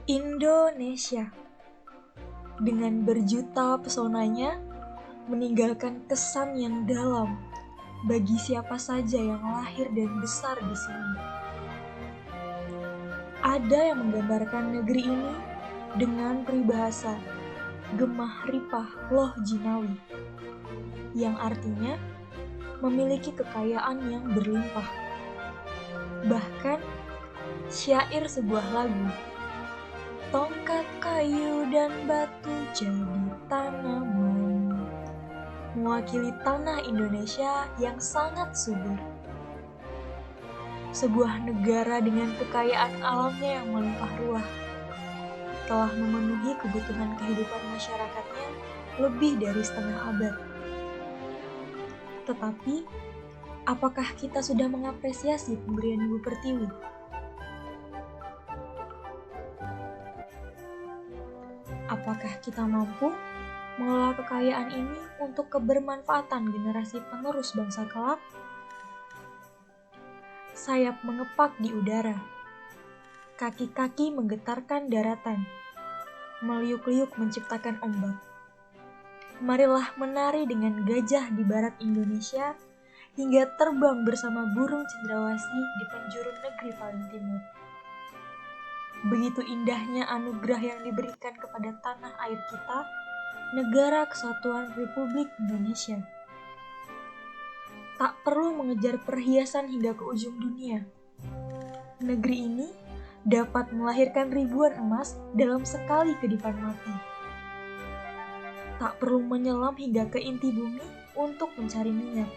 Indonesia, dengan berjuta pesonanya, meninggalkan kesan yang dalam bagi siapa saja yang lahir dan besar di sini. Ada yang menggambarkan negeri ini dengan peribahasa Gemah Ripah Loh Jinawi, yang artinya memiliki kekayaan yang berlimpah. Bahkan syair sebuah lagu, tongkat kayu dan batu jadi tanaman, mewakili tanah Indonesia yang sangat subur. Sebuah negara dengan kekayaan alamnya yang melimpah ruah, telah memenuhi kebutuhan kehidupan masyarakatnya lebih dari setengah abad. Tetapi, apakah kita sudah mengapresiasi pemberian Ibu Pertiwi? Apakah kita mampu mengelola kekayaan ini untuk kebermanfaatan generasi penerus bangsa kelak? Sayap mengepak di udara, kaki-kaki menggetarkan daratan, meliuk-liuk menciptakan ombak. Marilah menari dengan gajah di barat Indonesia, hingga terbang bersama burung cendrawasih di penjuru negeri paling timur. Begitu indahnya anugerah yang diberikan kepada tanah air kita, Negara Kesatuan Republik Indonesia. Tak perlu mengejar perhiasan hingga ke ujung dunia. Negeri ini dapat melahirkan ribuan emas dalam sekali kedipan mata. Tak perlu menyelam hingga ke inti bumi untuk mencari minyak.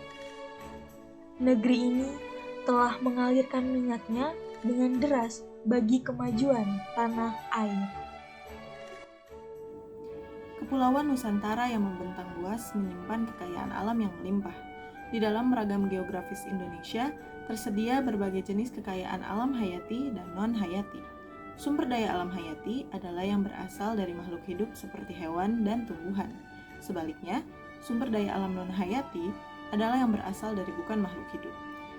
Negeri ini telah mengalirkan minyaknya dengan deras bagi kemajuan tanah air. Kepulauan Nusantara yang membentang luas menyimpan kekayaan alam yang melimpah. Di dalam ragam geografis Indonesia, tersedia berbagai jenis kekayaan alam hayati dan non-hayati. Sumber daya alam hayati adalah yang berasal dari makhluk hidup seperti hewan dan tumbuhan. Sebaliknya, sumber daya alam non-hayati adalah yang berasal dari bukan makhluk hidup,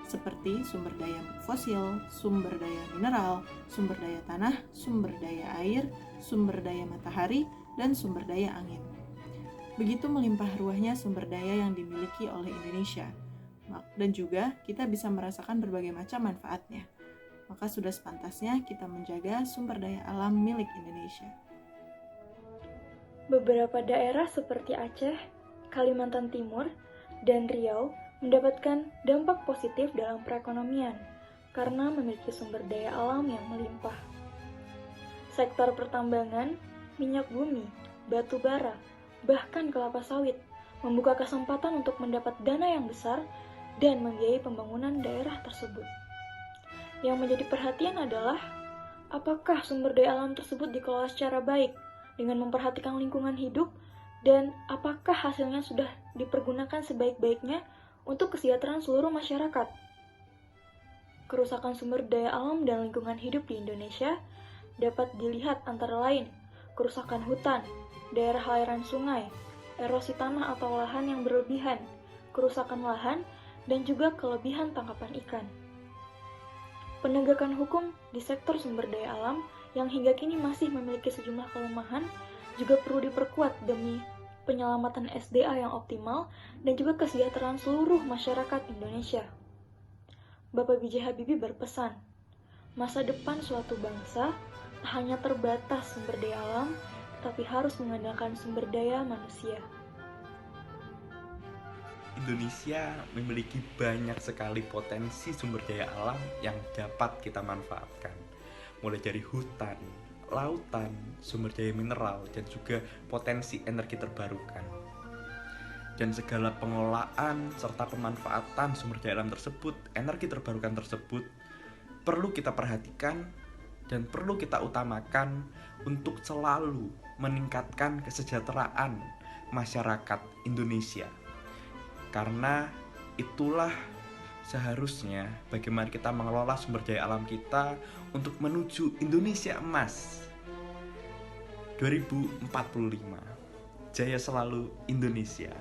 seperti sumber daya fosil, sumber daya mineral, sumber daya tanah, sumber daya air, sumber daya matahari, dan sumber daya angin. Begitu melimpah ruahnya sumber daya yang dimiliki oleh Indonesia, dan juga kita bisa merasakan berbagai macam manfaatnya. Maka sudah sepantasnya kita menjaga sumber daya alam milik Indonesia. Beberapa daerah seperti Aceh, Kalimantan Timur, dan Riau mendapatkan dampak positif dalam perekonomian karena memiliki sumber daya alam yang melimpah. Sektor pertambangan, minyak bumi, batu bara, bahkan kelapa sawit membuka kesempatan untuk mendapat dana yang besar dan membiayai pembangunan daerah tersebut. Yang menjadi perhatian adalah apakah sumber daya alam tersebut dikelola secara baik dengan memperhatikan lingkungan hidup dan apakah hasilnya sudah dipergunakan sebaik-baiknya untuk kesejahteraan seluruh masyarakat. Kerusakan sumber daya alam dan lingkungan hidup di Indonesia dapat dilihat antara lain kerusakan hutan, daerah aliran sungai, erosi tanah atau lahan yang berlebihan, kerusakan lahan, dan juga kelebihan tangkapan ikan. Penegakan hukum di sektor sumber daya alam yang hingga kini masih memiliki sejumlah kelemahan juga perlu diperkuat demi penyelamatan SDA yang optimal dan juga kesejahteraan seluruh masyarakat Indonesia. Bapak B.J. Habibie berpesan, masa depan suatu bangsa tak hanya terbatas sumber daya alam, tapi harus mengandalkan sumber daya manusia. Indonesia memiliki banyak sekali potensi sumber daya alam yang dapat kita manfaatkan. Mulai dari hutan, lautan, sumber daya mineral, dan juga potensi energi terbarukan. Dan segala pengelolaan serta pemanfaatan sumber daya alam tersebut, energi terbarukan tersebut, perlu kita perhatikan dan perlu kita utamakan untuk selalu meningkatkan kesejahteraan masyarakat Indonesia. Karena itulah seharusnya bagaimana kita mengelola sumber daya alam kita untuk menuju Indonesia Emas 2045. Jaya selalu Indonesia.